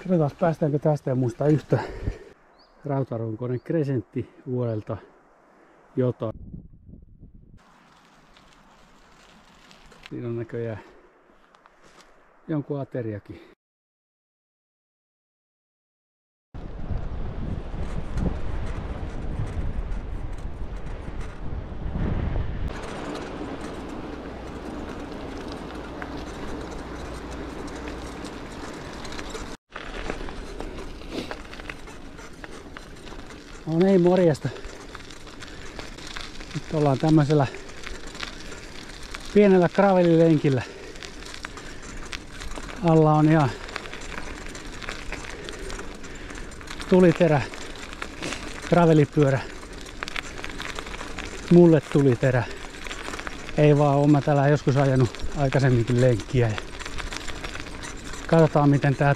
Katsotaan päästäänkö tästä, ja muista yhtä rautarunkoinen Crescentti vuodelta jotain. Siinä on näköjään jonkun ateriakin. No niin, morjesta. Nyt ollaan tämmöisellä pienellä gravelilenkillä. Alla on ihan tuliterä, gravelipyörä. Mulle tuliterä. Ei vaan, oon mä täällä joskus ajanut aikaisemminkin lenkkiä. Ja katsotaan miten tää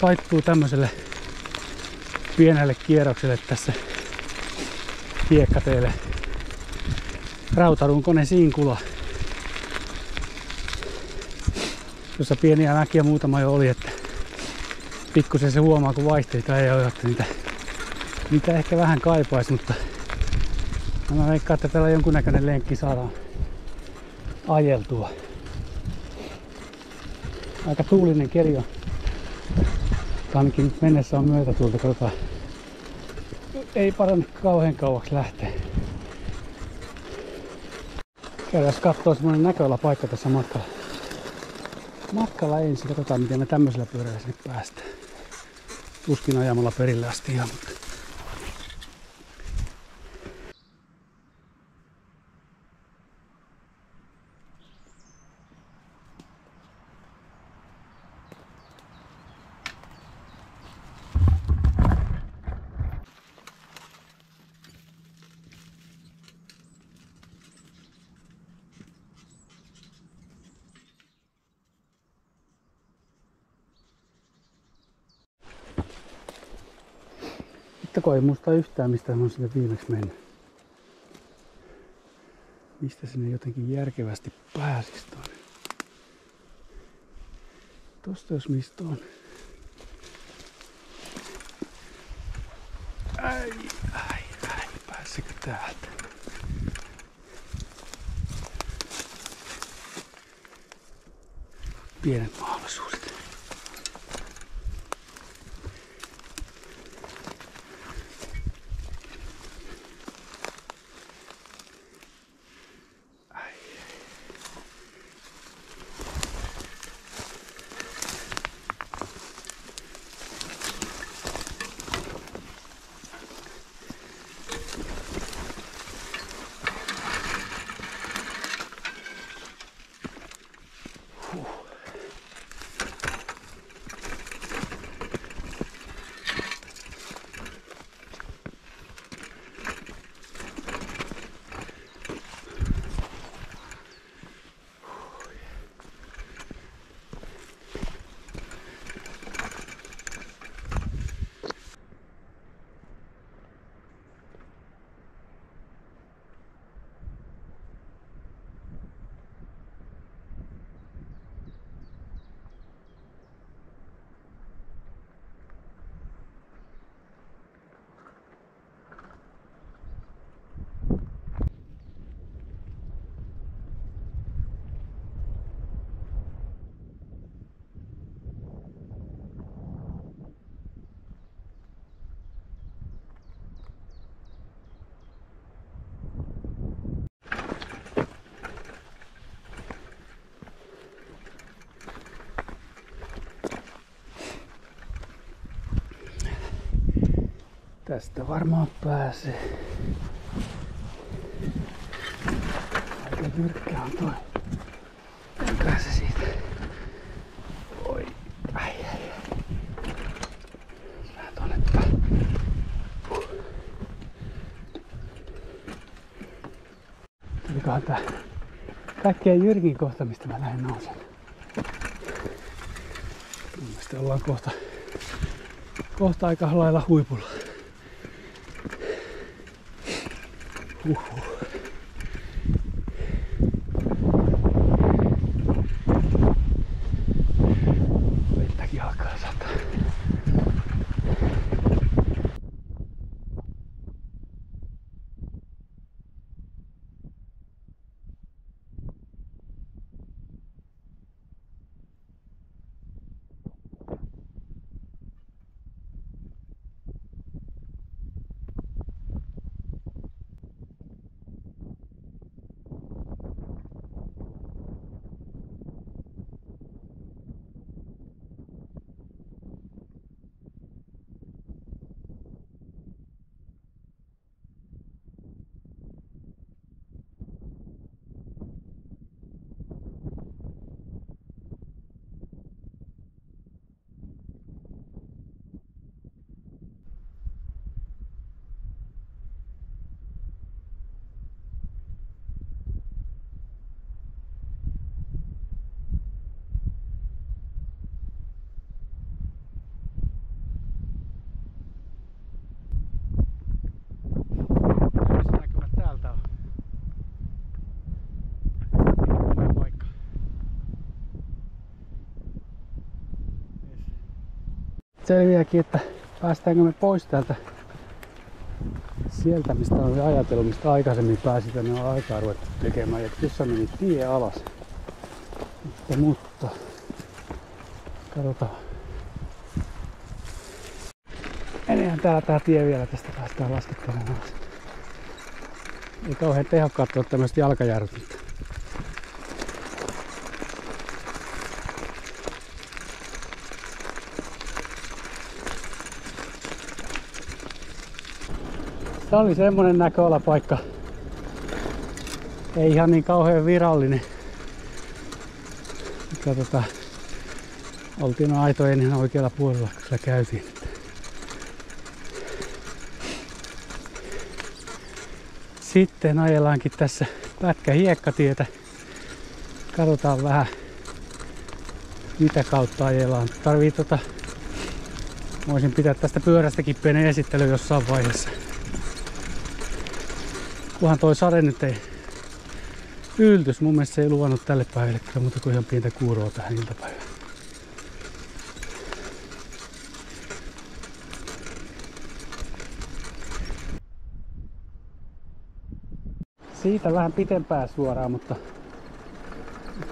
taittuu tämmöiselle pienelle kierrokselle tässä hiekkateelle. Rautarunkoinen Sinkula, jossa pieniä mäkiä muutama jo oli, että pikkusen se huomaa kun vaihteita ei ole, että niitä ehkä vähän kaipaisi, mutta mä veikkaan, että täällä jonkunnäköinen lenkki saadaan ajeltua. Aika tuulinen keli on. Ainakin nyt mennessä on myötätuulta, katsotaan. Ei parane kauhean kauaksi lähteä. Käydään katsoa semmonen näköalapaikka tässä matkalla. Matkalla ensin, katsotaan miten me tämmöisellä pyörällä sinne päästään. Tuskin ajamalla perille asti ihan, mutta kun ei muista yhtään mistä mä oon sinne viimeksi mennyt. Mistä sinne jotenkin järkevästi pääsis tonne. Tosta jos mistä on. Ai, pääsikö täältä? Pienet mahdollisuudet. Tästä varmaan pääsee. Aika jyrkkä on toi. En pääse siitä. Oi. Ai. Vähän tonne päin. Tulikohan tää kaikkein jyrkin kohta, mistä mä lähden nousen. Mielestäni ollaan kohta aika lailla huipulla. Vettäkin alkaa sataa. selviääkin, että päästäänkö me pois täältä sieltä, mistä on ajatellut, mistä aikaisemmin pääsi tänne on aikaa ruvettu tekemään. Ja tuossa meni tie alas. Mutta katsotaan. Menehän tää tie vielä, tästä päästään laskettelemaan alas. Ei kauhean tehokkaat ole tämmöiset jalkajärjet. Tää oli semmonen näköalapaikka. Ei ihan niin kauhean virallinen. Katsotaan. Oltiin aitojen ihan oikealla puolella, kun siellä käytiin. Sitten ajellaankin tässä pätkä hiekkatietä. Katsotaan vähän mitä kautta ajellaan. Voisin pitää tästä pyörästäkin pienen esittelyn jossain vaiheessa. Kunhan toi sade nyt ei yltys. Mun mielestä se ei luvannut tälle päivälle kyllä muuta kuin ihan pientä kuuroa tähän iltapäivään. Siitä vähän pitempään suoraan, mutta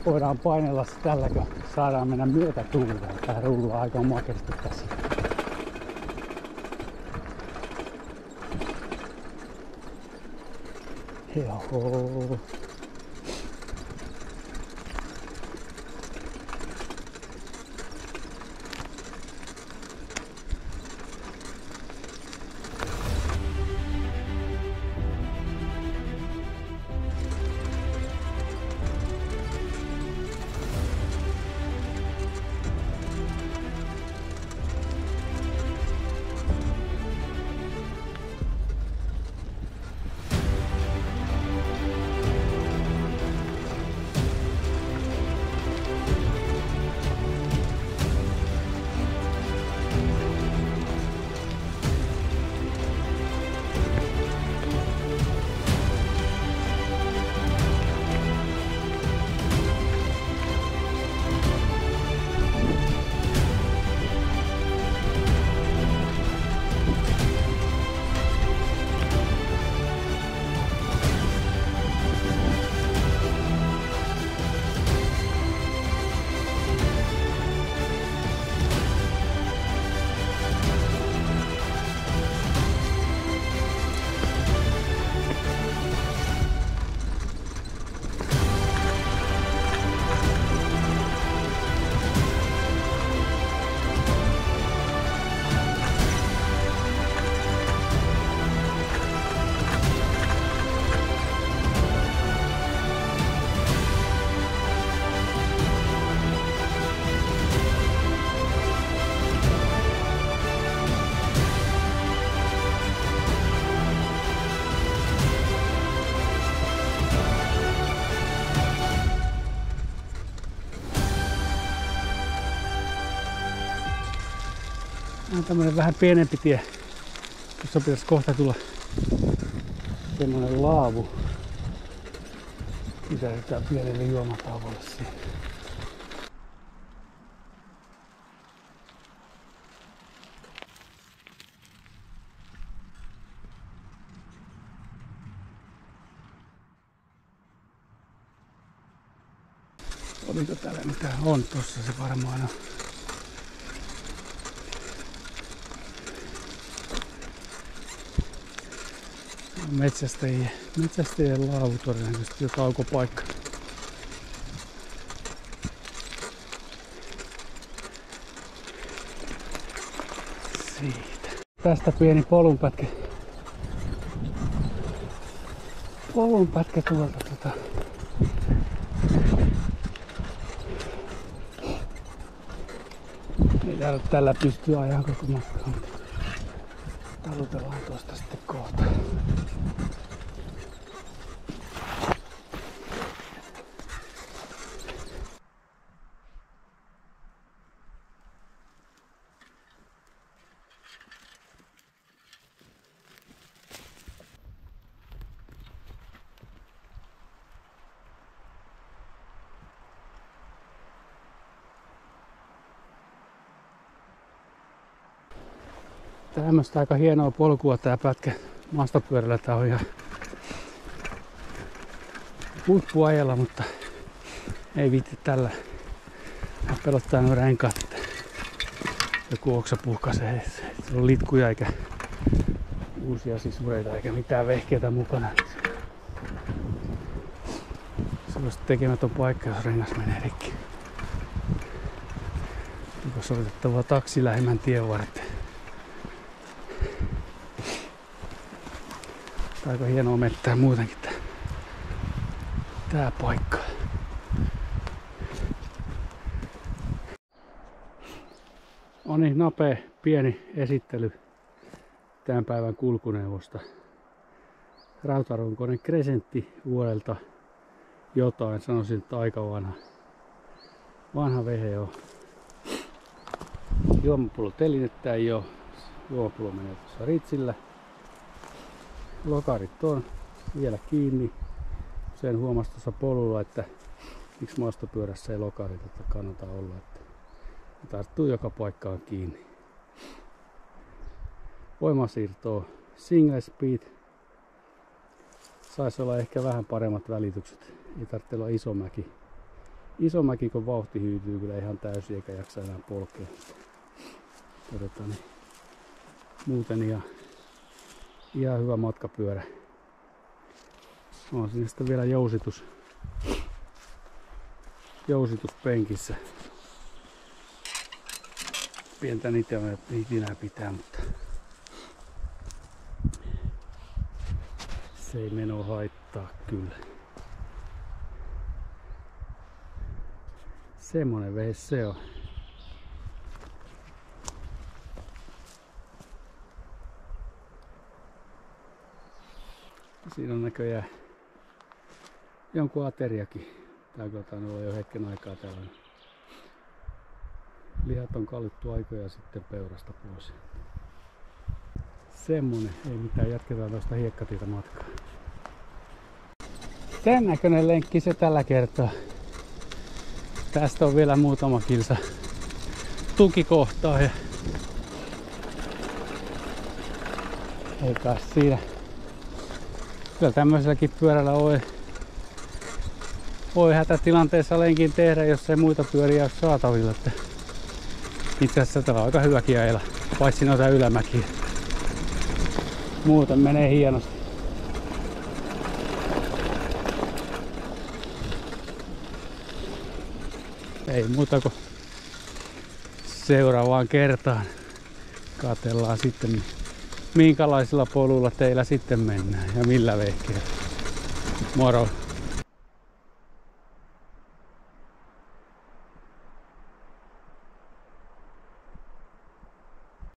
voidaan painella se tällä, kun saadaan mennä myötätuuleen. Tää rullaa aika makeasti tässä. Joo. On tämmönen vähän pienempi tie. Tuossa pitäisi kohta tulla semmonen laavu. Pysähdytään pienelle juomatauolle siihen. Oliko täällä mitään? On tossa se varmaan on. Metsästäjien laavu todennäköisesti jo taukopaikka. Siitä. Tästä pieni polunpätkä tuolta ei täällä tällä pystyy ajaa koko matkaa, mutta talutellaan tuosta sitten kohta. Tämmöstä aika hienoa polkua tää pätkä maastopyörällä. Tää on ihan huippuajalla, mutta ei viitti tällä. Pelottaa nuo renkaat, että joku oksa puhkaisee. Se on litkuja eikä uusia sisureita eikä mitään vehkeitä mukana. Se olisi tekemätön paikka, jos rengas menee rikki. Onko soitettava taksi lähimmän tien varten? Aika hienoa mettää muutenkin tää paikka. On niin nopea pieni esittely tämän päivän kulkuneuvosta. Rautarunkoinen Crescentti vuodelta jotain, sanoisin, että aika vanha vehe on. Juomapullotelinettä ei oo. Juomapullo menee tuossa ritsillä. Lokarit on vielä kiinni. Sen huomasi tuossa polulla, että miksi maastopyörässä ei lokarit, että kannata olla. Että tarttuu joka paikkaan kiinni. Voimasiirtoa single speed. Saisi olla ehkä vähän paremmat välitykset. Ei tarvitse olla iso mäki, kun vauhti hyytyy kyllä ihan täysin eikä jaksa enää polkea. Todetaan, niin muuten ihan hyvä matkapyörä. On siinä sitten vielä jousitus penkissä. Pientä nitinää pitää, mutta se ei meno haittaa kyllä. Semmonen vehe se on. Siinä on näköjään jonkun ateriakin. Tää on ollut jo hetken aikaa tällainen. Lihat on kallittu aikoja sitten peurasta pois. Semmonen, ei mitään, jatketaan tuosta hiekkatietä matkaa. Tän näköinen lenkki se tällä kertaa. Tästä on vielä muutama kilsa tukikohtaa ja ei kai siinä. Kyllä tämmöiselläkin pyörällä voi hätätilanteessa lenkin tehdä, jos ei muita pyöriä ole saatavilla. Itse asiassa tää on aika hyväkin ajella, paitsi noita ylämäkiä. Muuten menee hienosti. Ei muuta kuin seuraavaan kertaan. Katsellaan sitten, minkälaisilla poluilla teillä sitten mennään ja millä vehkeellä. Moro!